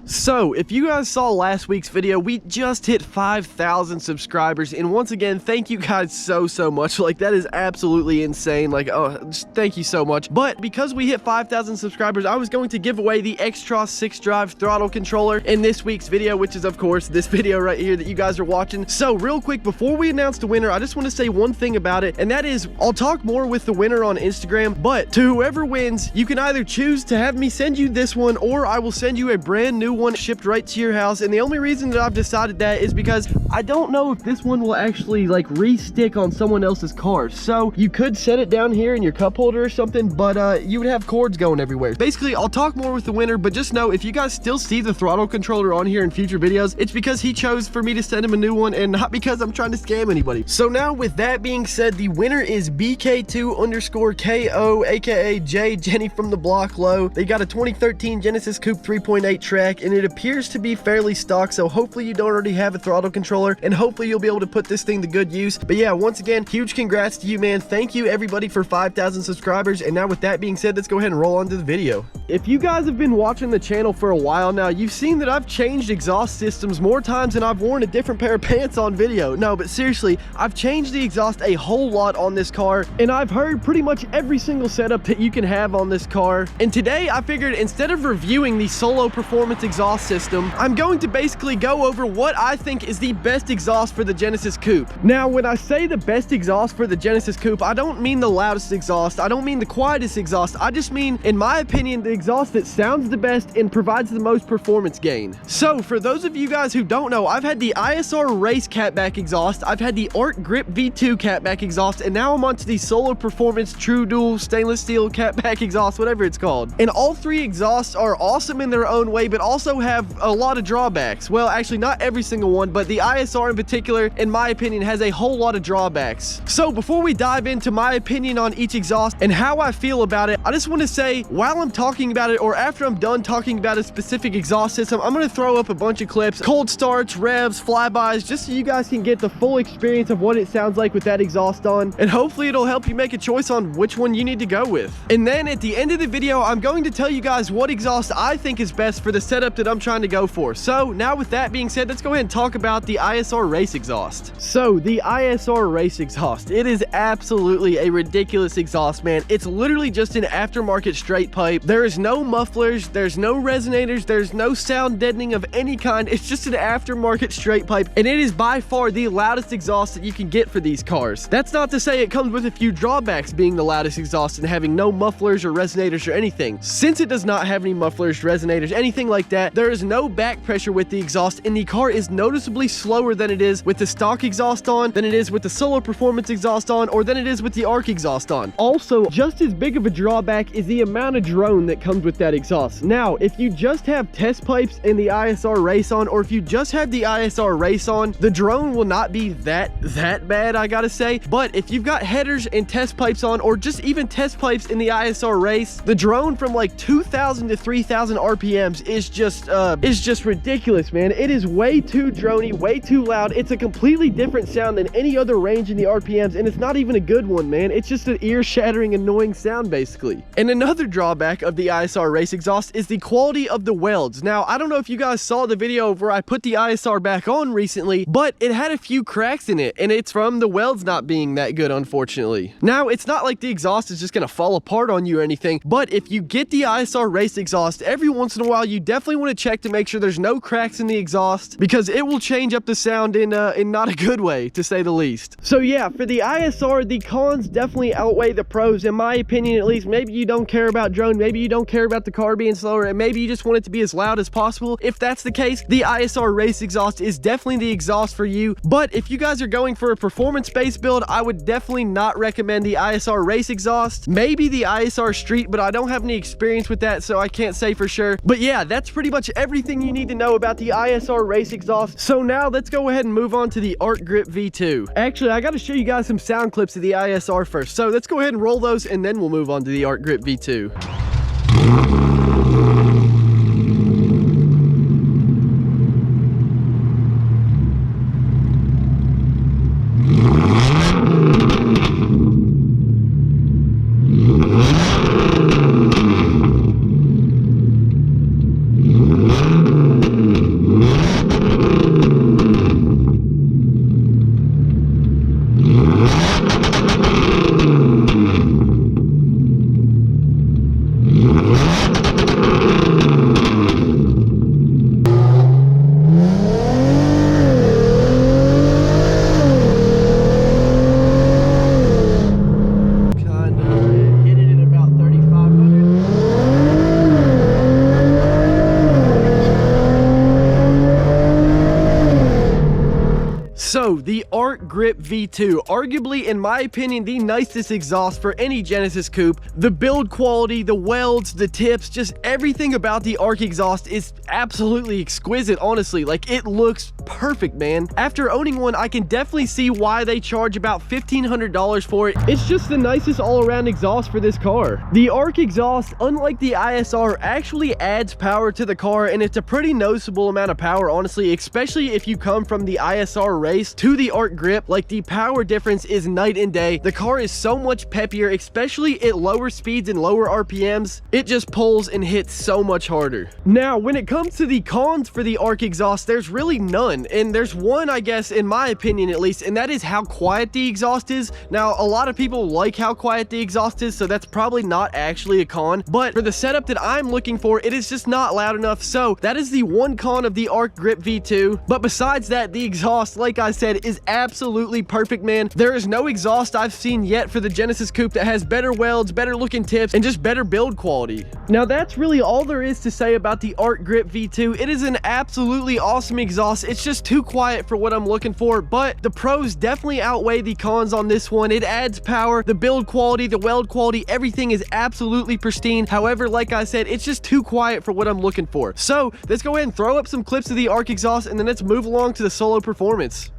So, if you guys saw last week's video, we just hit 5,000 subscribers, and once again, thank you guys so much. Like, that is absolutely insane. Like, oh, just thank you so much. But because we hit 5,000 subscribers, I was going to give away the Xtros 6-drive throttle controller in this week's video, which is, of course, this video right here that you guys are watching. So, real quick, before we announce the winner, I just want to say one thing about it, and that is, I'll talk more with the winner on Instagram, but to whoever wins, you can either choose to have me send you this one, or I will send you a brand new one shipped right to your house. And the only reason that I've decided that is because I don't know if this one will actually like re-stick on someone else's car. So you could set it down here in your cup holder or something, but you would have cords going everywhere. Basically, I'll talk more with the winner, but just know if you guys still see the throttle controller on here in future videos, it's because he chose for me to send him a new one and not because I'm trying to scam anybody. So now with that being said, the winner is BK2_KO, aka J Jenny from the block low. They got a 2013 Genesis Coupe 3.8 track, and it appears to be fairly stock, so hopefully you don't already have a throttle controller, and hopefully you'll be able to put this thing to good use. But yeah, once again, huge congrats to you, man. Thank you everybody for 5,000 subscribers. And now with that being said, let's go ahead and roll on to the video. If you guys have been watching the channel for a while now, you've seen that I've changed exhaust systems more times than I've worn a different pair of pants on video. No, but seriously, I've changed the exhaust a whole lot on this car, and I've heard pretty much every single setup that you can have on this car. And today I figured, instead of reviewing the Solo Performance exhaust system, I'm going to basically go over what I think is the best exhaust for the Genesis Coupe. Now, when I say the best exhaust for the Genesis Coupe, I don't mean the loudest exhaust, I don't mean the quietest exhaust, I just mean, in my opinion, the exhaust that sounds the best and provides the most performance gain. So, for those of you guys who don't know, I've had the ISR Race catback exhaust, I've had the ARK Grip V2 catback exhaust, and now I'm onto the Solo Performance True Dual stainless steel catback exhaust, whatever it's called. And all three exhausts are awesome in their own way, but also have a lot of drawbacks. Well, actually, not every single one, but the ISR in particular, in my opinion, has a whole lot of drawbacks. So before we dive into my opinion on each exhaust and how I feel about it, I just want to say, while I'm talking about it, or after I'm done talking about a specific exhaust system, I'm going to throw up a bunch of clips, cold starts, revs, flybys, just so you guys can get the full experience of what it sounds like with that exhaust on, and hopefully it'll help you make a choice on which one you need to go with. And then at the end of the video, I'm going to tell you guys what exhaust I think is best for the setup that I'm trying to go for. So now with that being said, let's go ahead and talk about the ISR Race exhaust. So the ISR Race exhaust, it is absolutely a ridiculous exhaust, man. It's literally just an aftermarket straight pipe. There is no mufflers, there's no resonators, there's no sound deadening of any kind. It's just an aftermarket straight pipe, and it is by far the loudest exhaust that you can get for these cars. That's not to say it comes with a few drawbacks, being the loudest exhaust and having no mufflers or resonators or anything. Since it does not have any mufflers, resonators, anything like that, there is no back pressure with the exhaust, and the car is noticeably slower than it is with the stock exhaust on, than it is with the Solo Performance exhaust on, or than it is with the ARK exhaust on. Also, just as big of a drawback is the amount of drone that comes with that exhaust. Now, if you just have test pipes in the ISR Race on, or if you just have the ISR Race on, the drone will not be that bad, I gotta say. But if you've got headers and test pipes on, or just even test pipes in the ISR Race, the drone from like 2,000 to 3,000 RPMs is just ridiculous, man. It is way too droney, way too loud. It's a completely different sound than any other range in the RPMs, and it's not even a good one, man. It's just an ear-shattering, annoying sound, basically. And another drawback of the ISR Race exhaust is the quality of the welds. Now, I don't know if you guys saw the video where I put the ISR back on recently, but it had a few cracks in it, and it's from the welds not being that good, unfortunately. Now, it's not like the exhaust is just gonna fall apart on you or anything, but if you get the ISR Race exhaust, every once in a while, you definitely want to check to make sure there's no cracks in the exhaust, because it will change up the sound in not a good way, to say the least. So yeah, for the ISR, the cons definitely outweigh the pros, in my opinion at least. Maybe you don't care about drone, maybe you don't care about the car being slower, and maybe you just want it to be as loud as possible. If that's the case, the ISR Race exhaust is definitely the exhaust for you. But if you guys are going for a performance-based build, I would definitely not recommend the ISR Race exhaust. Maybe the ISR Street, but I don't have any experience with that, so I can't say for sure. But yeah, that's pretty much everything you need to know about the ISR Race exhaust. So now let's go ahead and move on to the ARK Grip V2. Actually, I got to show you guys some sound clips of the ISR first. So let's go ahead and roll those, and then we'll move on to the ARK Grip V2. So the ARK Grip V2, arguably in my opinion the nicest exhaust for any Genesis coupe. The build quality, the welds, the tips, just everything about the ARK exhaust is absolutely exquisite, honestly. Like, it looks perfect, man. After owning one, I can definitely see why they charge about $1,500 for it. It's just the nicest all-around exhaust for this car. The ARK exhaust, unlike the ISR, actually adds power to the car, and it's a pretty noticeable amount of power, honestly, especially if you come from the ISR Race to the ARK Grip. Like, the power difference is night and day. The car is so much peppier, especially at lower speeds and lower RPMs. It just pulls and hits so much harder. Now, when it comes to the cons for the ARK exhaust, there's really none, and there's one, I guess, in my opinion at least, and that is how quiet the exhaust is. Now, a lot of people like how quiet the exhaust is, so that's probably not actually a con, but for the setup that I'm looking for, it is just not loud enough. So that is the one con of the ARK Grip V2. But besides that, the exhaust, like I said, is absolutely perfect, man. There is no exhaust I've seen yet for the Genesis coupe that has better welds, better looking tips, and just better build quality. Now, that's really all there is to say about the ARK Grip V2. It is an absolutely awesome exhaust. It's just too quiet for what I'm looking for, but the pros definitely outweigh the cons on this one. It adds power, the build quality, the weld quality, everything is absolutely pristine. However, like I said, it's just too quiet for what I'm looking for. So let's go ahead and throw up some clips of the ARK exhaust, and then let's move along to the solo performance.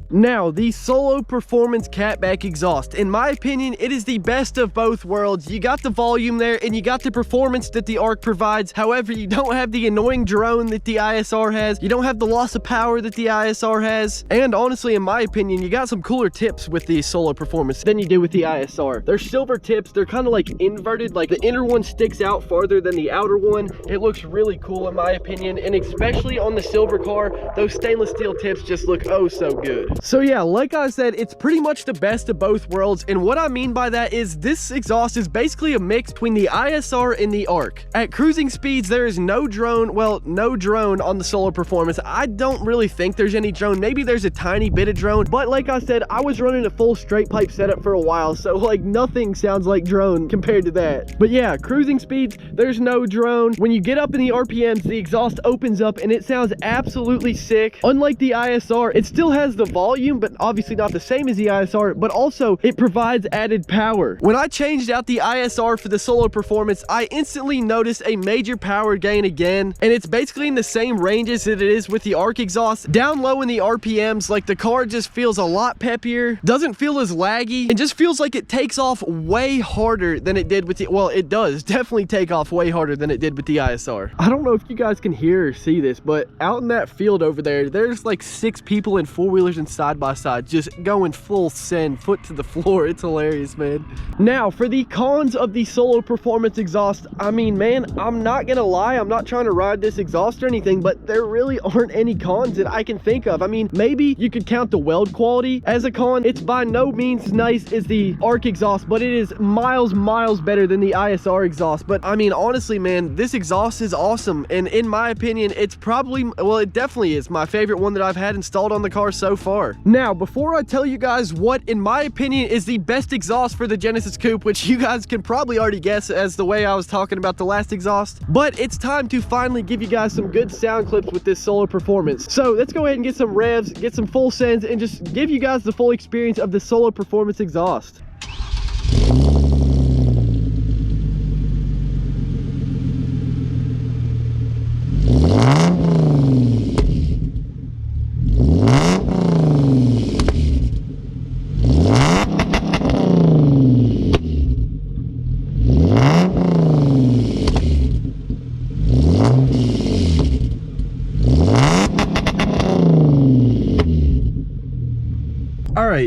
Now, the solo performance catback exhaust, in my opinion, it is the best of both worlds. You got the volume there, and you got the performance that the ARK provides. However, you don't have the annoying drone that the ISR has. You don't have the loss of power that the ISR has. And honestly, in my opinion, you got some cooler tips with the solo performance than you do with the ISR. They're silver tips. They're kind of like inverted. Like, the inner one sticks out farther than the outer one. It looks really cool in my opinion, and especially on the silver car, those stainless steel tips just look oh so good. So yeah, like I said, it's pretty much the best of both worlds, and what I mean by that is this exhaust is basically a mix between the ISR and the ARK. At cruising speeds, there is no drone, well, no drone on the solo performance. I don't really think there's any drone. Maybe there's a tiny bit of drone, but like I said, I was running a full straight pipe setup for a while, so like nothing sounds like drone compared to that. But yeah, cruising speeds, there's no drone. When you get up in the RPMs, the exhaust opens up and it sounds absolutely sick. Unlike the ISR, it still has the volume, but obviously not the same as the ISR, but also it provides added power. When I changed out the ISR for the solo performance, I instantly noticed a major power gain again, and it's basically in the same ranges that it is with the ARK exhaust. Down low in the RPMs, like the car just feels a lot peppier, doesn't feel as laggy, and just feels like it takes off way harder than it did with the, well, it does definitely take off way harder than it did with the ISR. I don't know if you guys can hear or see this, but out in that field over there, there's like 6 people in 4-wheelers and side by side just going full send, foot to the floor. It's hilarious, man. Now, for the cons of the solo performance exhaust, I mean, man, I'm not gonna lie, I'm not trying to ride this exhaust or anything, but there really aren't any cons that I can think of. I mean, maybe you could count the weld quality as a con. It's by no means as nice as the ARK exhaust, but it is miles better than the ISR exhaust. But I mean, honestly, man, this exhaust is awesome, and in my opinion, it's probably, well, it definitely is my favorite one that I've had installed on the car so far. Now, before I tell you guys what, in my opinion, is the best exhaust for the Genesis coupe, which you guys can probably already guess as the way I was talking about the last exhaust, but it's time to finally give you guys some good sound clips with this solo performance. So let's go ahead and get some revs, get some full sends, and just give you guys the full experience of the solo performance exhaust.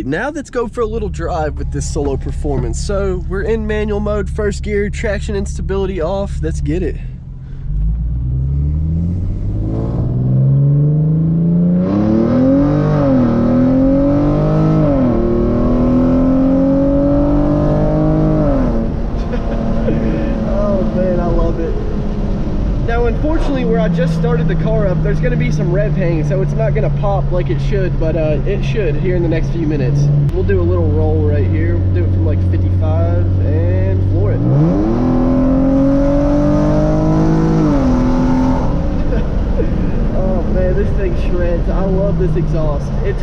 right, now let's go for a little drive with this Solo Performance. So we're in manual mode, first gear, traction and stability off. Let's get it. Now, unfortunately, where I just started the car up, there's going to be some rev hang, so it's not going to pop like it should, but it should here in the next few minutes. We'll do a little roll right here. We'll do it from like 55 and floor it. Oh man, this thing shreds. I love this exhaust. It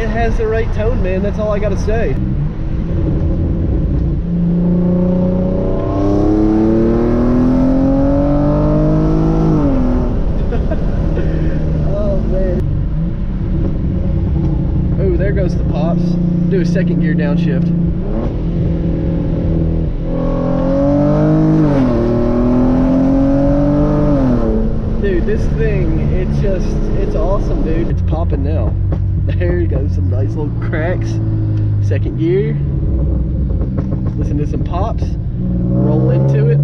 has the right tone, man. That's all I got to say. There goes the pops. Do a second gear downshift. Dude, this thing, it's awesome, dude. It's popping now. There you go, some nice little cracks. Second gear. Listen to some pops. Roll into it.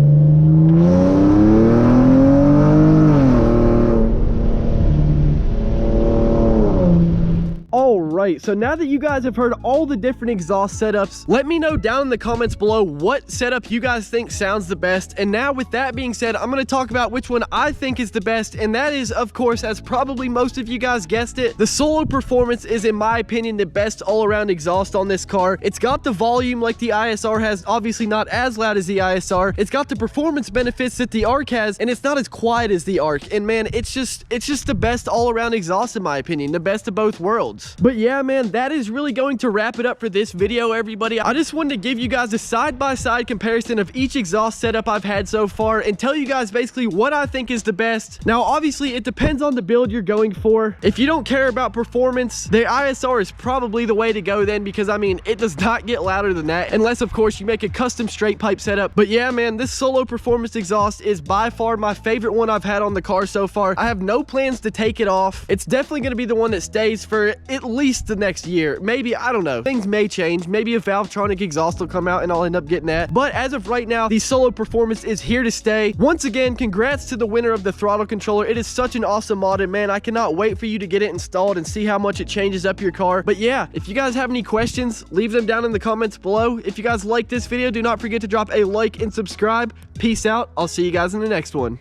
Alright, so now that you guys have heard all the different exhaust setups, let me know down in the comments below what setup you guys think sounds the best. And now with that being said, I'm going to talk about which one I think is the best, and that is, of course, as probably most of you guys guessed it, the Solo Performance is, in my opinion, the best all-around exhaust on this car. It's got the volume like the ISR has, obviously not as loud as the ISR. It's got the performance benefits that the ARK has, and it's not as quiet as the ARK. And man, it's just the best all-around exhaust in my opinion, the best of both worlds. But yeah, man, that is really going to wrap it up for this video, everybody. I just wanted to give you guys a side-by-side comparison of each exhaust setup I've had so far and tell you guys basically what I think is the best. Now, obviously, it depends on the build you're going for. If you don't care about performance, the ISR is probably the way to go then, because, I mean, it does not get louder than that, unless, of course, you make a custom straight pipe setup. But yeah, man, this Solo Performance exhaust is by far my favorite one I've had on the car so far. I have no plans to take it off. It's definitely going to be the one that stays for at least the next year. Maybe, I don't know. Things may change. Maybe a Valvetronic exhaust will come out and I'll end up getting that. But as of right now, the Solo Performance is here to stay. Once again, congrats to the winner of the throttle controller. It is such an awesome mod, and man, I cannot wait for you to get it installed and see how much it changes up your car. But yeah, if you guys have any questions, leave them down in the comments below. If you guys like this video, do not forget to drop a like and subscribe. Peace out. I'll see you guys in the next one.